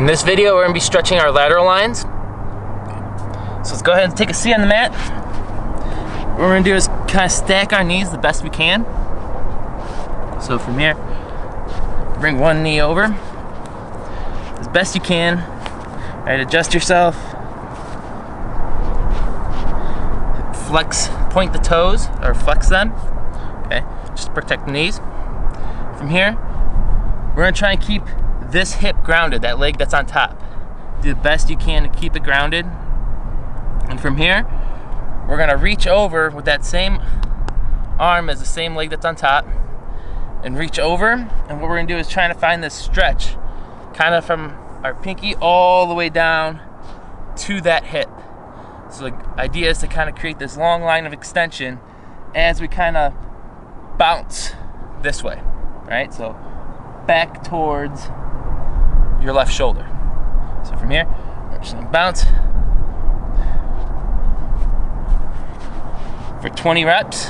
In this video, we're going to be stretching our lateral lines. So let's go ahead and take a seat on the mat. What we're going to do is kind of stack our knees the best we can. So from here, bring one knee over as best you can. All right, adjust yourself. Flex, point the toes, or flex them. Okay, just to protect the knees. From here, we're going to try and keep this hip grounded, that leg that's on top. Do the best you can to keep it grounded. And from here, we're gonna reach over with that same arm as the same leg that's on top and reach over. And what we're gonna do is trying to find this stretch kind of from our pinky all the way down to that hip. So the idea is to kind of create this long line of extension as we kind of bounce this way, right? So back towards your left shoulder. So from here, we're just gonna bounce for 20 reps.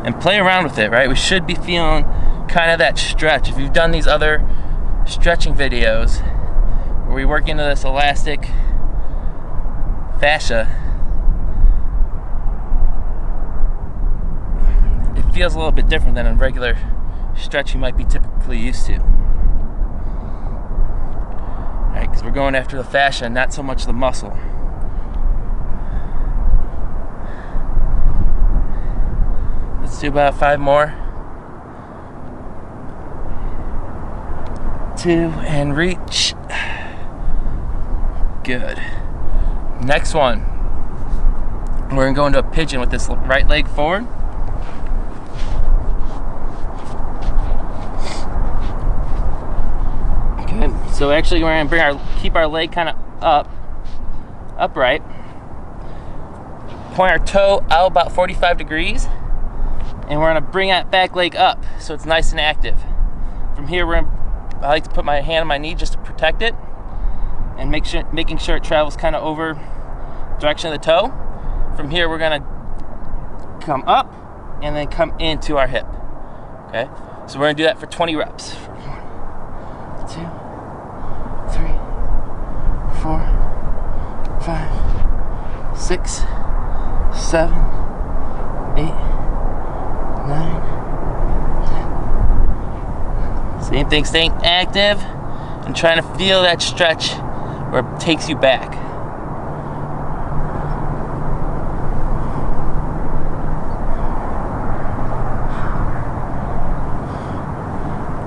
And play around with it, right? We should be feeling kind of that stretch. If you've done these other stretching videos where we work into this elastic fascia, it feels a little bit different than a regular stretch you might be typically used to. Right, because we're going after the fascia, not so much the muscle. Let's do about 5 more. 2 and reach. Good. Next one, we're gonna go into a pigeon with this right leg forward. So actually we're gonna keep our leg kind of upright. Point our toe out about 45 degrees, and we're gonna bring that back leg up so it's nice and active. From here, I like to put my hand on my knee just to protect it, and making sure it travels kind of over the direction of the toe. From here, we're gonna come up and then come into our hip. Okay, so we're gonna do that for 20 reps. 1, 2, 3, 4, 5, 6, 7, 8, 9, 10. Same thing, staying active and trying to feel that stretch where it takes you back.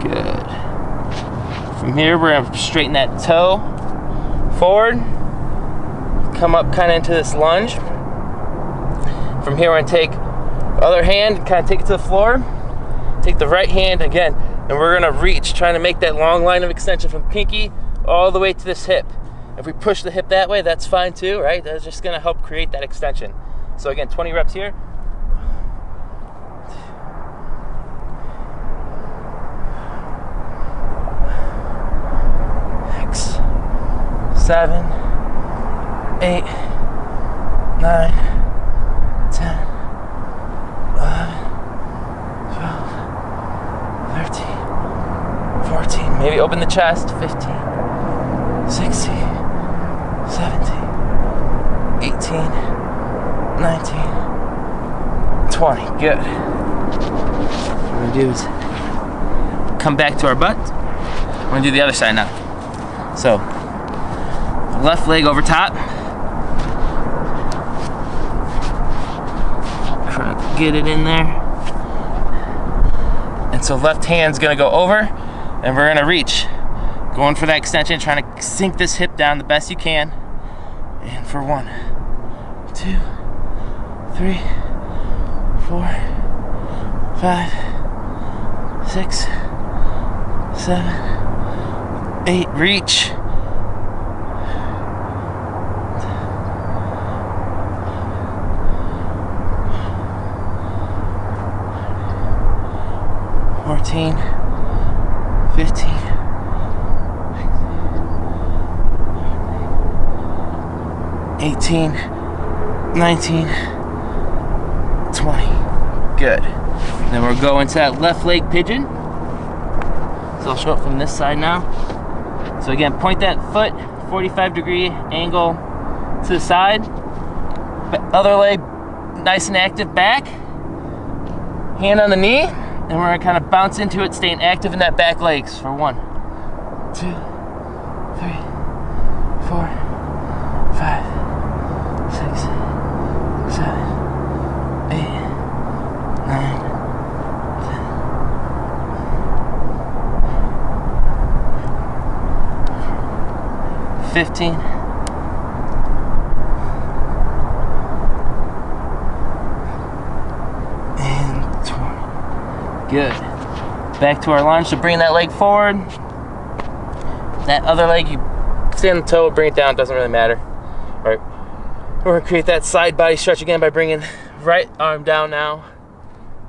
Good. From here, we're gonna straighten that toe forward, come up kind of into this lunge. From here, we're gonna take the other hand, kind of take it to the floor, take the right hand again, and we're gonna reach, trying to make that long line of extension from pinky all the way to this hip. If we push the hip that way, that's fine too, right? That's just gonna help create that extension. So again, 20 reps here. 7, 8, 9, 10, 11, 12, 13, 14. Maybe open the chest. 15, 16, 17, 18, 19, 20. Good. What we're gonna do is come back to our butt. We're gonna do the other side now. So, left leg over top. Try to get it in there. And so left hand's gonna go over, and we're gonna reach. Going for that extension, trying to sink this hip down the best you can. And for 1, 2, 3, 4, 5, 6, 7, 8, reach. 14, 15, 18, 19, 20. Good. Then we'll go into that left leg pigeon. So I'll show it from this side now. So again, point that foot, 45-degree angle to the side. Other leg nice and active back. Hand on the knee, and we're gonna kind of bounce into it, staying active in that back legs for 1, 2, 3, 4, 5, 6, 7, 8, 9, 10, 15, and 20. Good. Back to our lunge. So bring that leg forward. That other leg, you stay on the toe, bring it down, doesn't really matter. All right. We're gonna create that side body stretch again by bringing right arm down now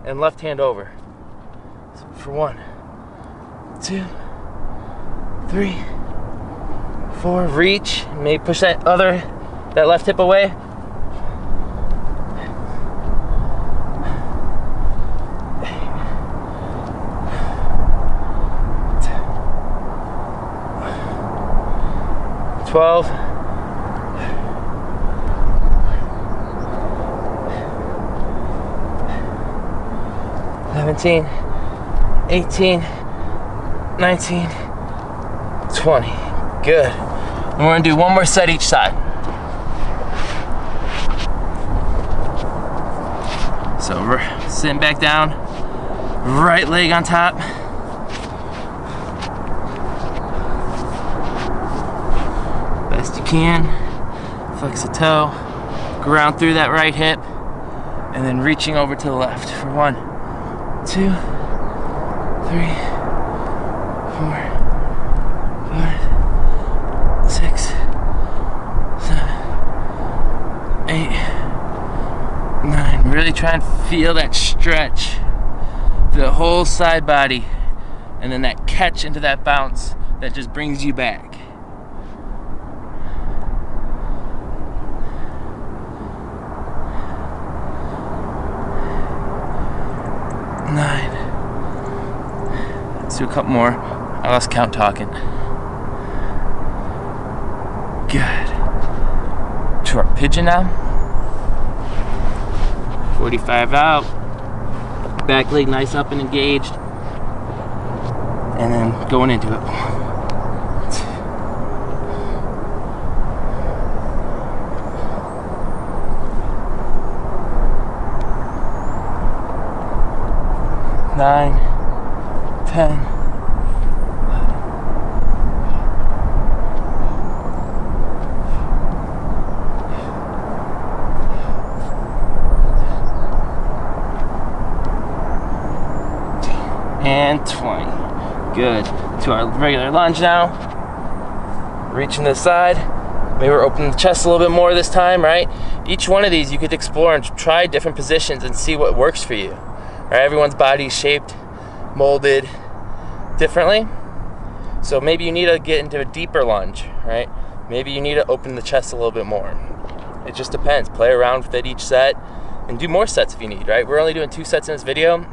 and left hand over. So for 1, 2, 3, 4, reach, maybe push that left hip away. 12, 17, 18, 19, 20. Good. And we're gonna do one more set each side. So we're sitting back down, right leg on top. Best you can. Flex the toe, ground through that right hip, and then reaching over to the left for 1, 2, 3, 4, 5, 6, 7, 8, 9. Really try and feel that stretch for the whole side body, and then that catch into that bounce that just brings you back. 9. Let's do a couple more. I lost count talking. Good. To our pigeon now. 45 out. Back leg nice up and engaged. And then going into it. 9, 10, 20. Good. To our regular lunge now. Reaching to the side. Maybe we're opening the chest a little bit more this time, right? Each one of these you could explore and try different positions and see what works for you. Right, everyone's body is shaped, molded differently. So maybe you need to get into a deeper lunge, right? Maybe you need to open the chest a little bit more. It just depends. Play around with it each set and do more sets if you need, right? We're only doing 2 sets in this video.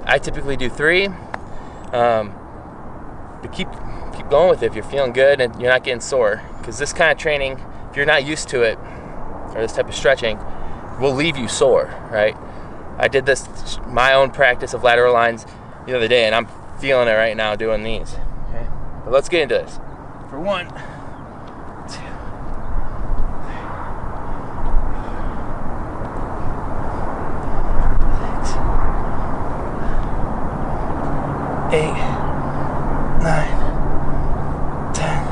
I typically do 3. But keep going with it if you're feeling good and you're not getting sore. Because this kind of training, if you're not used to it, or this type of stretching, will leave you sore, right? I did this, my own practice of lateral lines the other day, and I'm feeling it right now doing these. Okay, but let's get into this. For 1, 2, 3, 6, 8, 9, 10,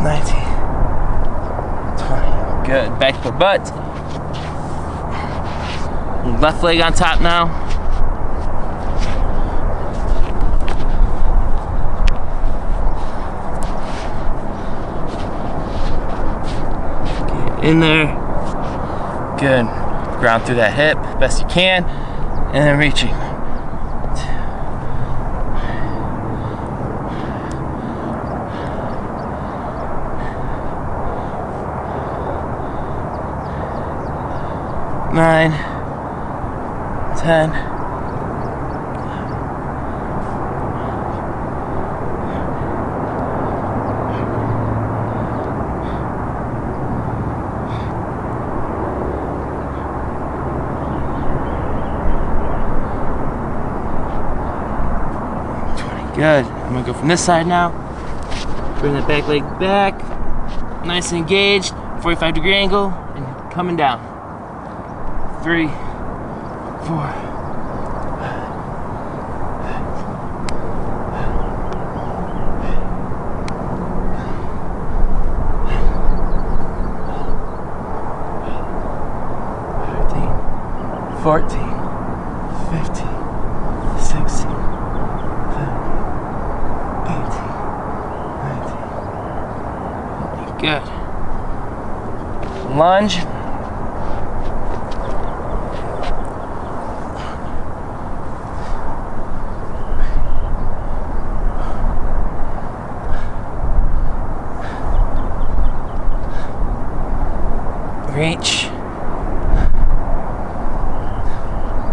19, 20. Good. Back to butt. Left leg on top now. Get in there. Good. Ground through that hip best you can. And then reaching. 2, 9, 10. Good. I'm gonna go from this side now. Bring that back leg back. Nice and engaged. 45-degree angle and coming down. 3, 4. 14, 15, 16, 18, 19. Good. Lunge. Reach.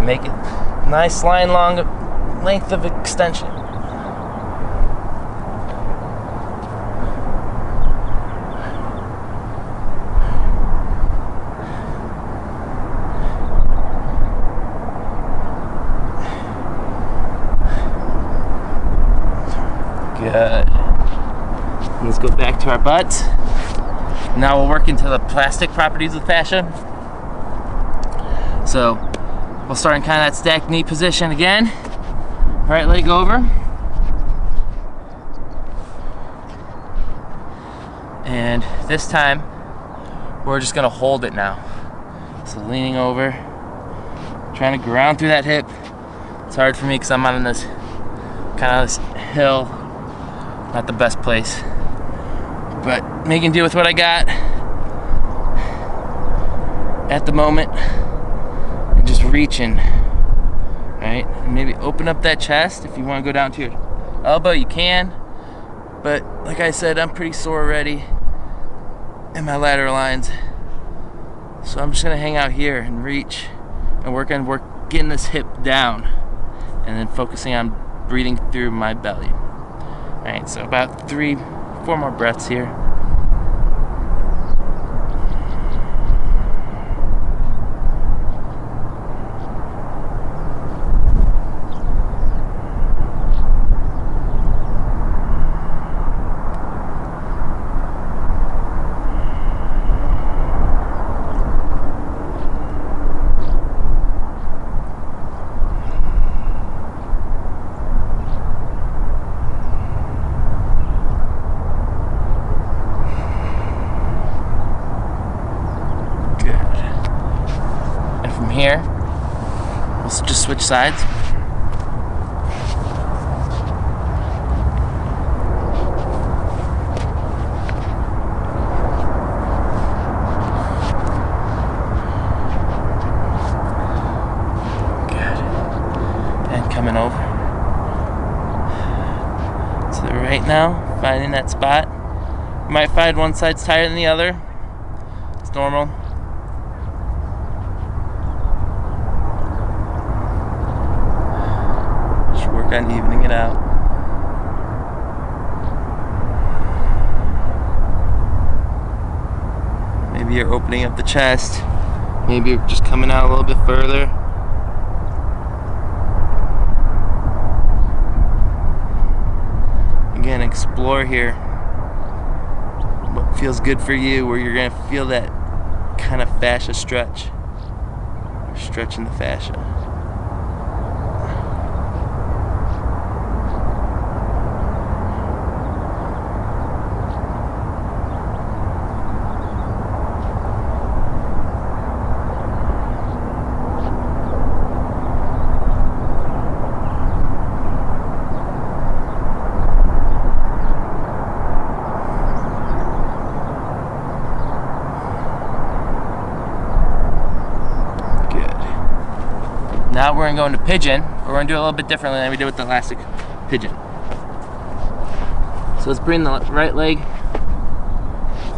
Make it nice line long length of extension. Good. Let's go back to our butts. Now we'll work into the plastic properties of fascia. So we'll start in kind of that stacked knee position again. Right leg over. And this time, we're just gonna hold it now. So leaning over, trying to ground through that hip. It's hard for me because I'm on this kind of this hill. Not the best place. But making do with what I got at the moment. And just reaching, right? And maybe open up that chest. If you want to go down to your elbow, you can. But like I said, I'm pretty sore already in my lateral lines. So I'm just gonna hang out here and reach and work on getting this hip down and then focusing on breathing through my belly. All right, so about 3, 4 more breaths here. Here, we'll just switch sides. Good. And coming over to the right now, finding that spot. You might find one side's tighter than the other. It's normal. And evening it out. Maybe you're opening up the chest. Maybe you're just coming out a little bit further. Again, explore here what feels good for you, where you're gonna feel that kind of fascia stretch. You're stretching the fascia. Now we're going to go into pigeon. We're going to do it a little bit differently than we did with the elastic pigeon. So let's bring the right leg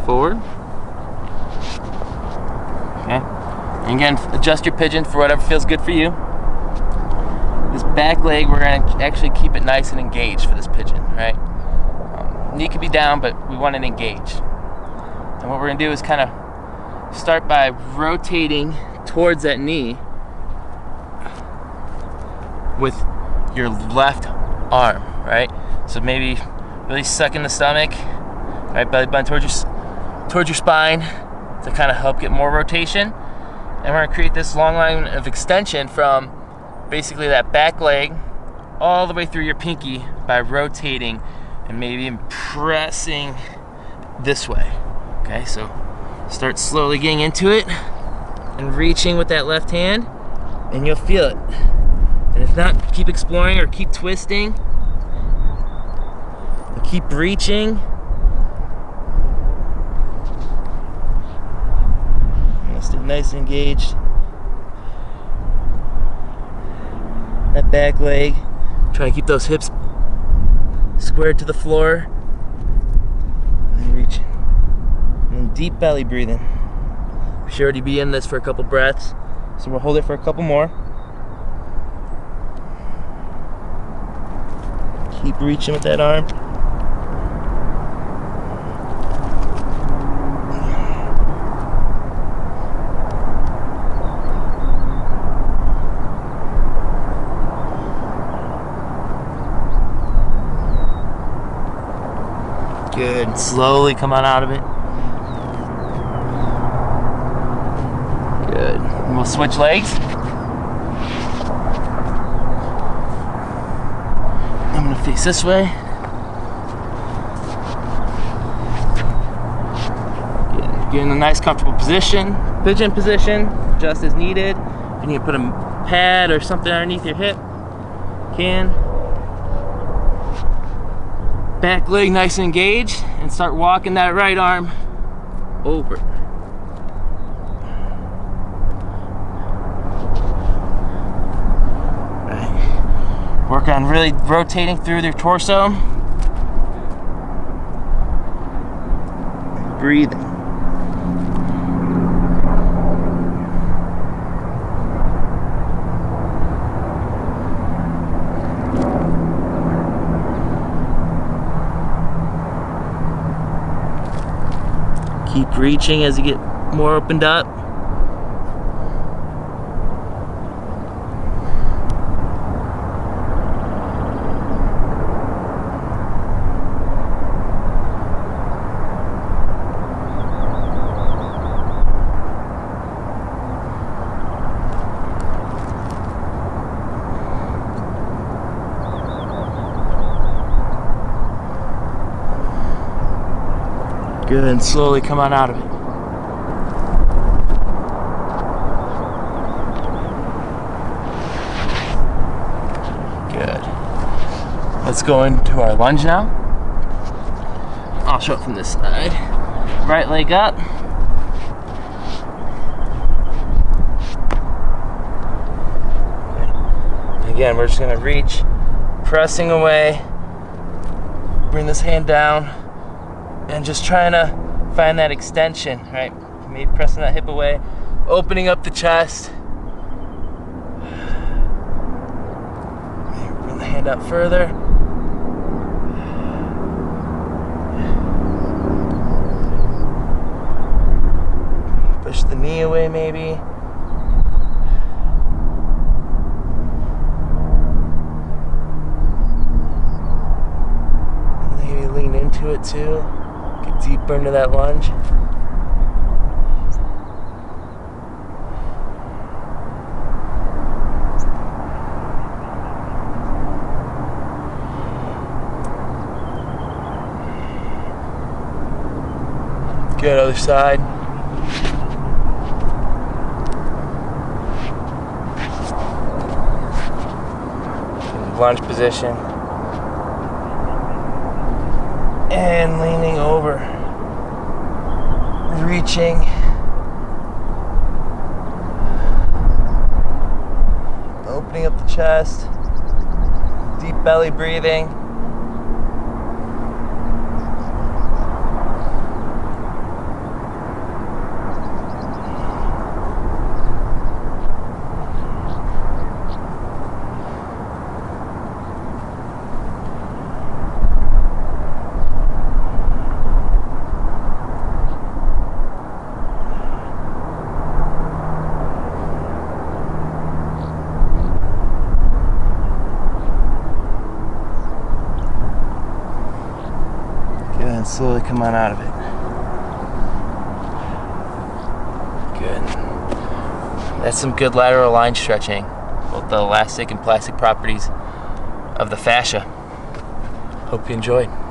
forward. Okay. And again, adjust your pigeon for whatever feels good for you. This back leg, we're going to actually keep it nice and engaged for this pigeon, right? Knee could be down, but we want it engaged. And what we're going to do is kind of start by rotating towards that knee with your left arm, right? So maybe really suck in the stomach, right? Belly button towards your spine to kind of help get more rotation. And we're going to create this long line of extension from basically that back leg all the way through your pinky by rotating and maybe pressing this way. Okay, so start slowly getting into it and reaching with that left hand, and you'll feel it. And if not, keep exploring or keep twisting. Keep reaching. Stay nice and engaged. That back leg. Try to keep those hips squared to the floor. And reaching. And deep belly breathing. We should already be in this for a couple breaths, so we'll hold it for a couple more. Keep reaching with that arm. Good. Slowly come on out of it. Good. And we'll switch legs. I'm going to face this way. Get in a nice comfortable position. Pigeon position, just as needed. If you need to put a pad or something underneath your hip, can. Back leg nice and engaged, and start walking that right arm over. Right. Work on really rotating through their torso. Breathing. Keep reaching as you get more opened up. Good, and slowly come on out of it. Good. Let's go into our lunge now. I'll show it from this side. Right leg up. Again, we're just gonna reach, pressing away, bring this hand down, and just trying to find that extension, right? Maybe pressing that hip away, opening up the chest. Maybe bring the hand out further. Push the knee away maybe. Maybe lean into it too. Get deeper into that lunge. Good, other side. Lunge position. And leaning over, reaching, opening up the chest, deep belly breathing. slowly come on out of it. Good. That's some good lateral line stretching, both the elastic and plastic properties of the fascia. Hope you enjoyed.